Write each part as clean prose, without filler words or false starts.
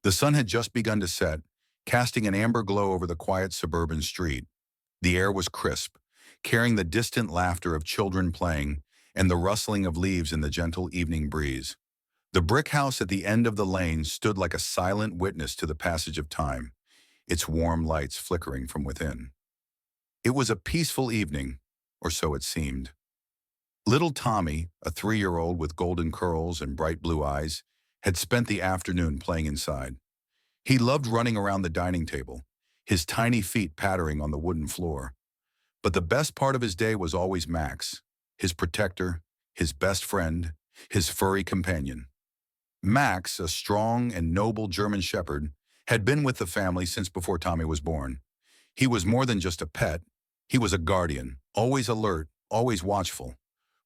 The sun had just begun to set, casting an amber glow over the quiet suburban street. The air was crisp, carrying the distant laughter of children playing and the rustling of leaves in the gentle evening breeze. The brick house at the end of the lane stood like a silent witness to the passage of time, its warm lights flickering from within. It was a peaceful evening, or so it seemed. Little Tommy, a 3-year-old with golden curls and bright blue eyes, had spent the afternoon playing inside. He loved running around the dining table, his tiny feet pattering on the wooden floor. But the best part of his day was always Max, his protector, his best friend, his furry companion. Max, a strong and noble German shepherd, had been with the family since before Tommy was born. He was more than just a pet. He was a guardian, always alert, always watchful.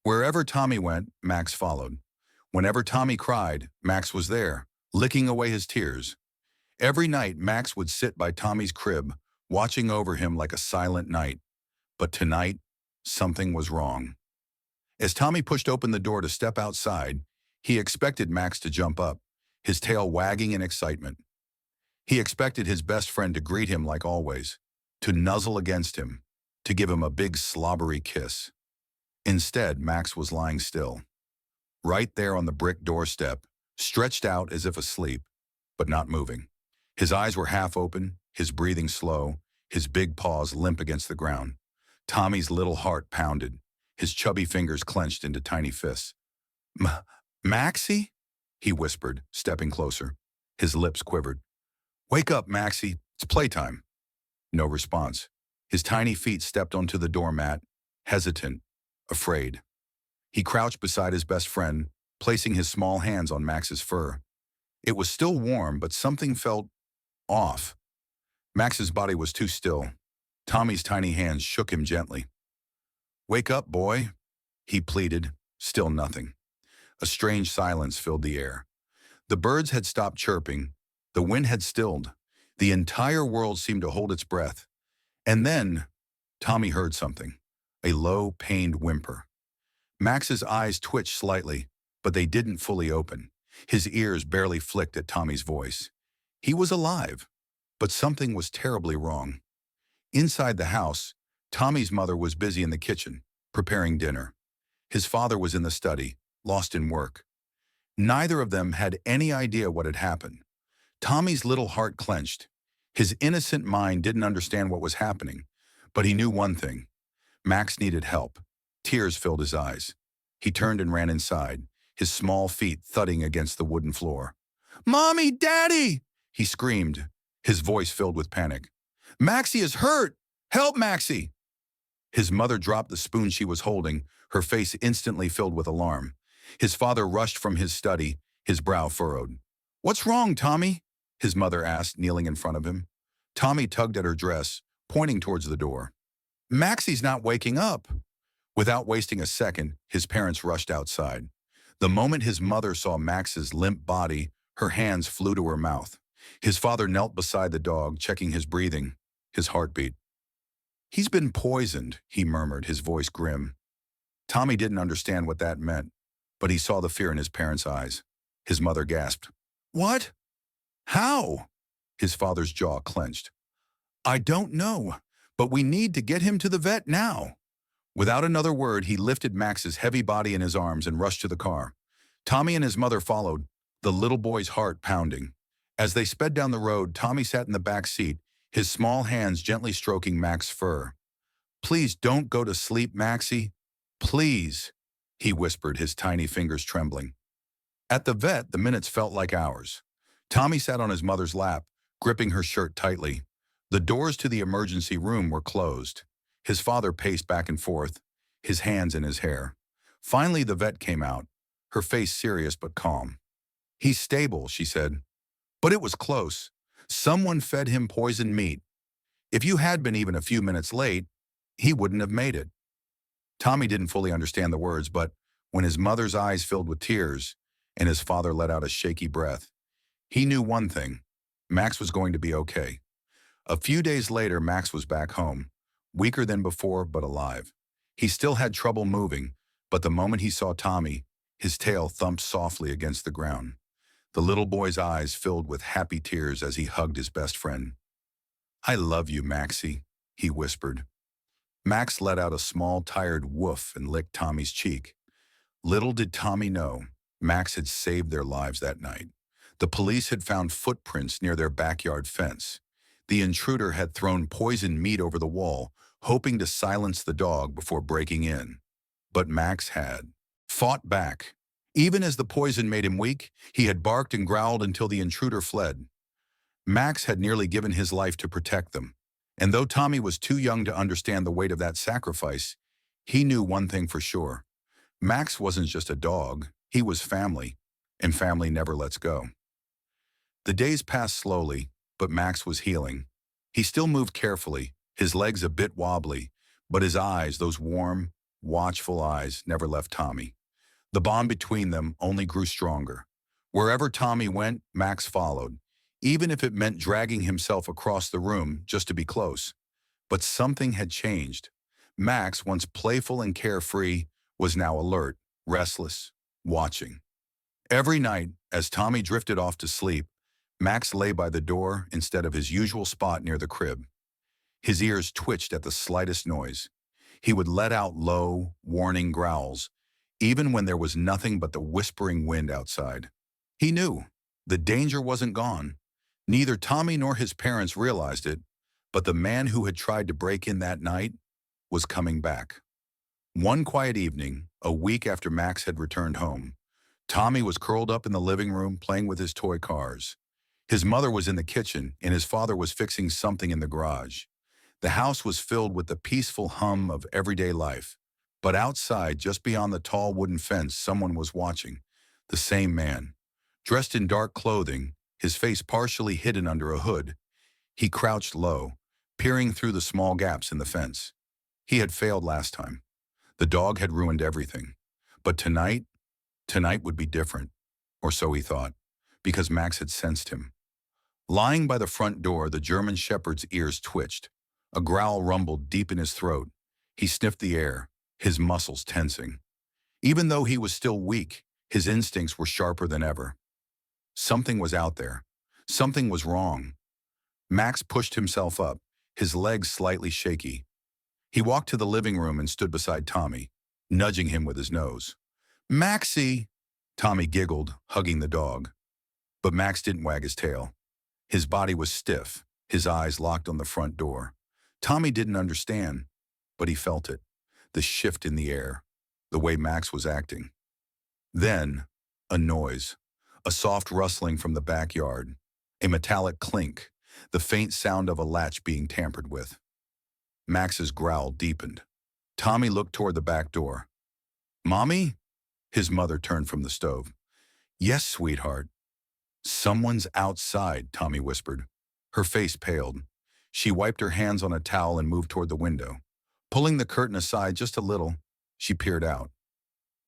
Wherever Tommy went, Max followed. Whenever Tommy cried, Max was there, licking away his tears. Every night, Max would sit by Tommy's crib, watching over him like a silent knight. But tonight, something was wrong. As Tommy pushed open the door to step outside, he expected Max to jump up, his tail wagging in excitement. He expected his best friend to greet him like always, to nuzzle against him, to give him a big slobbery kiss. Instead, Max was lying still, right there on the brick doorstep, stretched out as if asleep, but not moving. His eyes were half open, his breathing slow, his big paws limp against the ground. Tommy's little heart pounded, his chubby fingers clenched into tiny fists. Maxie? He whispered, stepping closer. His lips quivered. Wake up, Maxie. It's playtime. No response. His tiny feet stepped onto the doormat, hesitant, afraid. He crouched beside his best friend, placing his small hands on Max's fur. It was still warm, but something felt off. Max's body was too still. Tommy's tiny hands shook him gently. Wake up, boy, he pleaded. Still nothing. A strange silence filled the air. The birds had stopped chirping. The wind had stilled. The entire world seemed to hold its breath. And then, Tommy heard something. A low, pained whimper. Max's eyes twitched slightly, but they didn't fully open. His ears barely flicked at Tommy's voice. He was alive, but something was terribly wrong. Inside the house, Tommy's mother was busy in the kitchen, preparing dinner. His father was in the study, lost in work. Neither of them had any idea what had happened. Tommy's little heart clenched. His innocent mind didn't understand what was happening, but he knew one thing. Max needed help. Tears filled his eyes. He turned and ran inside, his small feet thudding against the wooden floor. "Mommy, Daddy!" he screamed, his voice filled with panic. "Maxie is hurt! Help, Maxie!" His mother dropped the spoon she was holding, her face instantly filled with alarm. His father rushed from his study, his brow furrowed. "What's wrong, Tommy?" his mother asked, kneeling in front of him. Tommy tugged at her dress, pointing towards the door. "Maxie's not waking up." Without wasting a second, his parents rushed outside. The moment his mother saw Max's limp body, her hands flew to her mouth. His father knelt beside the dog, checking his breathing, his heartbeat. "He's been poisoned," he murmured, his voice grim. Tommy didn't understand what that meant, but he saw the fear in his parents' eyes. His mother gasped. "What? How?" His father's jaw clenched. "I don't know, but we need to get him to the vet now." Without another word, he lifted Max's heavy body in his arms and rushed to the car. Tommy and his mother followed, the little boy's heart pounding. As they sped down the road, Tommy sat in the back seat, his small hands gently stroking Max's fur. "Please don't go to sleep, Maxie. Please," he whispered, his tiny fingers trembling. At the vet, the minutes felt like hours. Tommy sat on his mother's lap, gripping her shirt tightly. The doors to the emergency room were closed. His father paced back and forth, his hands in his hair. Finally, the vet came out, her face serious but calm. "He's stable," she said. "But it was close. Someone fed him poisoned meat. If you had been even a few minutes late, he wouldn't have made it." Tommy didn't fully understand the words, but when his mother's eyes filled with tears and his father let out a shaky breath, he knew one thing. Max was going to be okay. A few days later, Max was back home, weaker than before, but alive. He still had trouble moving, but the moment he saw Tommy, his tail thumped softly against the ground. The little boy's eyes filled with happy tears as he hugged his best friend. "I love you, Maxie," he whispered. Max let out a small, tired woof and licked Tommy's cheek. Little did Tommy know, Max had saved their lives that night. The police had found footprints near their backyard fence. The intruder had thrown poisoned meat over the wall, hoping to silence the dog before breaking in. But Max had fought back. Even as the poison made him weak, he had barked and growled until the intruder fled. Max had nearly given his life to protect them. And though Tommy was too young to understand the weight of that sacrifice, he knew one thing for sure. Max wasn't just a dog, he was family, and family never lets go. The days passed slowly, but Max was healing. He still moved carefully, his legs a bit wobbly, but his eyes, those warm, watchful eyes, never left Tommy. The bond between them only grew stronger. Wherever Tommy went, Max followed, even if it meant dragging himself across the room just to be close. But something had changed. Max, once playful and carefree, was now alert, restless, watching. Every night, as Tommy drifted off to sleep, Max lay by the door instead of his usual spot near the crib. His ears twitched at the slightest noise. He would let out low, warning growls, even when there was nothing but the whispering wind outside. He knew the danger wasn't gone. Neither Tommy nor his parents realized it, but the man who had tried to break in that night was coming back. One quiet evening, a week after Max had returned home, Tommy was curled up in the living room playing with his toy cars. His mother was in the kitchen, and his father was fixing something in the garage. The house was filled with the peaceful hum of everyday life. But outside, just beyond the tall wooden fence, someone was watching. The same man. Dressed in dark clothing, his face partially hidden under a hood, he crouched low, peering through the small gaps in the fence. He had failed last time. The dog had ruined everything. But tonight would be different. Or so he thought, because Max had sensed him. Lying by the front door, the German shepherd's ears twitched. A growl rumbled deep in his throat. He sniffed the air, his muscles tensing. Even though he was still weak, his instincts were sharper than ever. Something was out there. Something was wrong. Max pushed himself up, his legs slightly shaky. He walked to the living room and stood beside Tommy, nudging him with his nose. "Maxie!" Tommy giggled, hugging the dog. But Max didn't wag his tail. His body was stiff, his eyes locked on the front door. Tommy didn't understand, but he felt it. The shift in the air, the way Max was acting. Then, a noise, a soft rustling from the backyard, a metallic clink, the faint sound of a latch being tampered with. Max's growl deepened. Tommy looked toward the back door. "Mommy?" His mother turned from the stove. "Yes, sweetheart." "Someone's outside," Tommy whispered. Her face paled. She wiped her hands on a towel and moved toward the window. Pulling the curtain aside just a little, she peered out.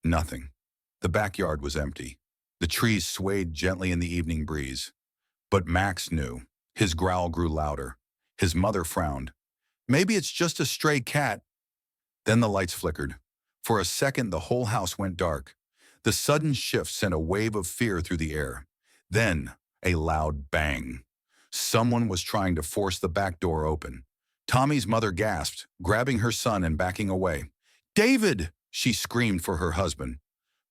Nothing. The backyard was empty. The trees swayed gently in the evening breeze. But Max knew. His growl grew louder. His mother frowned. "Maybe it's just a stray cat." Then the lights flickered. For a second, the whole house went dark. The sudden shift sent a wave of fear through the air. Then, a loud bang. Someone was trying to force the back door open. Tommy's mother gasped, grabbing her son and backing away. "David!" she screamed for her husband.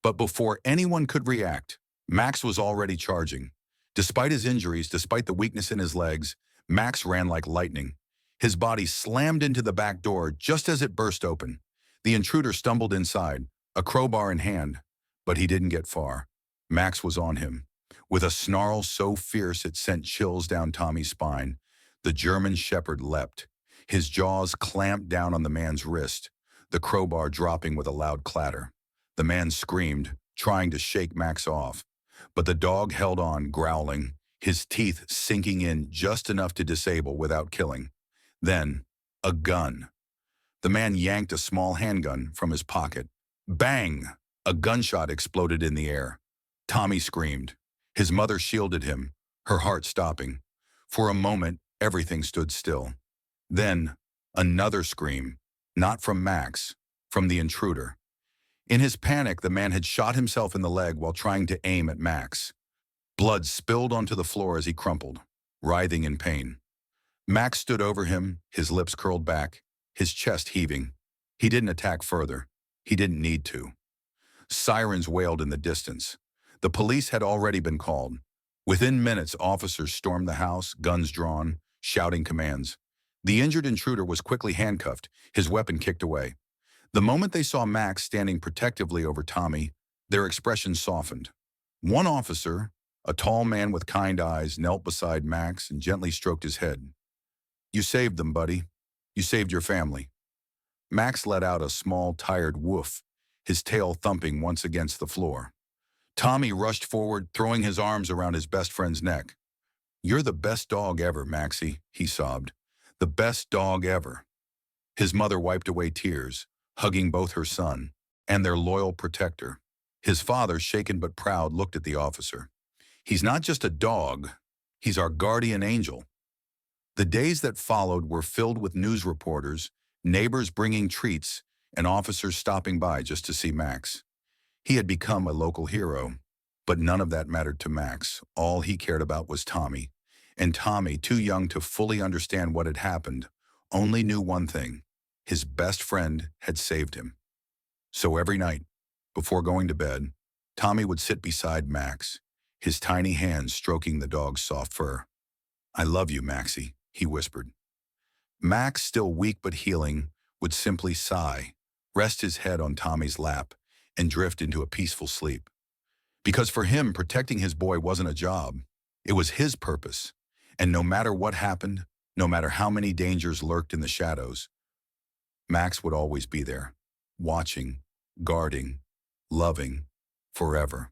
But before anyone could react, Max was already charging. Despite his injuries, despite the weakness in his legs, Max ran like lightning. His body slammed into the back door just as it burst open. The intruder stumbled inside, a crowbar in hand, but he didn't get far. Max was on him. With a snarl so fierce it sent chills down Tommy's spine, the German shepherd leapt. His jaws clamped down on the man's wrist, the crowbar dropping with a loud clatter. The man screamed, trying to shake Max off. But the dog held on, growling, his teeth sinking in just enough to disable without killing. Then, a gun. The man yanked a small handgun from his pocket. Bang! A gunshot exploded in the air. Tommy screamed. His mother shielded him, her heart stopping. For a moment, everything stood still. Then, another scream, not from Max, from the intruder. In his panic, the man had shot himself in the leg while trying to aim at Max. Blood spilled onto the floor as he crumpled, writhing in pain. Max stood over him, his lips curled back, his chest heaving. He didn't attack further. He didn't need to. Sirens wailed in the distance. The police had already been called. Within minutes, officers stormed the house, guns drawn, shouting commands. The injured intruder was quickly handcuffed, his weapon kicked away. The moment they saw Max standing protectively over Tommy, their expressions softened. One officer, a tall man with kind eyes, knelt beside Max and gently stroked his head. "You saved them, buddy. You saved your family." Max let out a small, tired woof, his tail thumping once against the floor. Tommy rushed forward, throwing his arms around his best friend's neck. "You're the best dog ever, Maxie," he sobbed. "The best dog ever." His mother wiped away tears, hugging both her son and their loyal protector. His father, shaken but proud, looked at the officer. "He's not just a dog. He's our guardian angel." The days that followed were filled with news reporters, neighbors bringing treats, and officers stopping by just to see Max. He had become a local hero, but none of that mattered to Max. All he cared about was Tommy. And Tommy, too young to fully understand what had happened, only knew one thing: his best friend had saved him. So every night, before going to bed, Tommy would sit beside Max, his tiny hands stroking the dog's soft fur. "I love you, Maxie," he whispered. Max, still weak but healing, would simply sigh, rest his head on Tommy's lap, and drift into a peaceful sleep. Because for him, protecting his boy wasn't a job. It was his purpose. And no matter what happened, no matter how many dangers lurked in the shadows, Max would always be there, watching, guarding, loving, forever.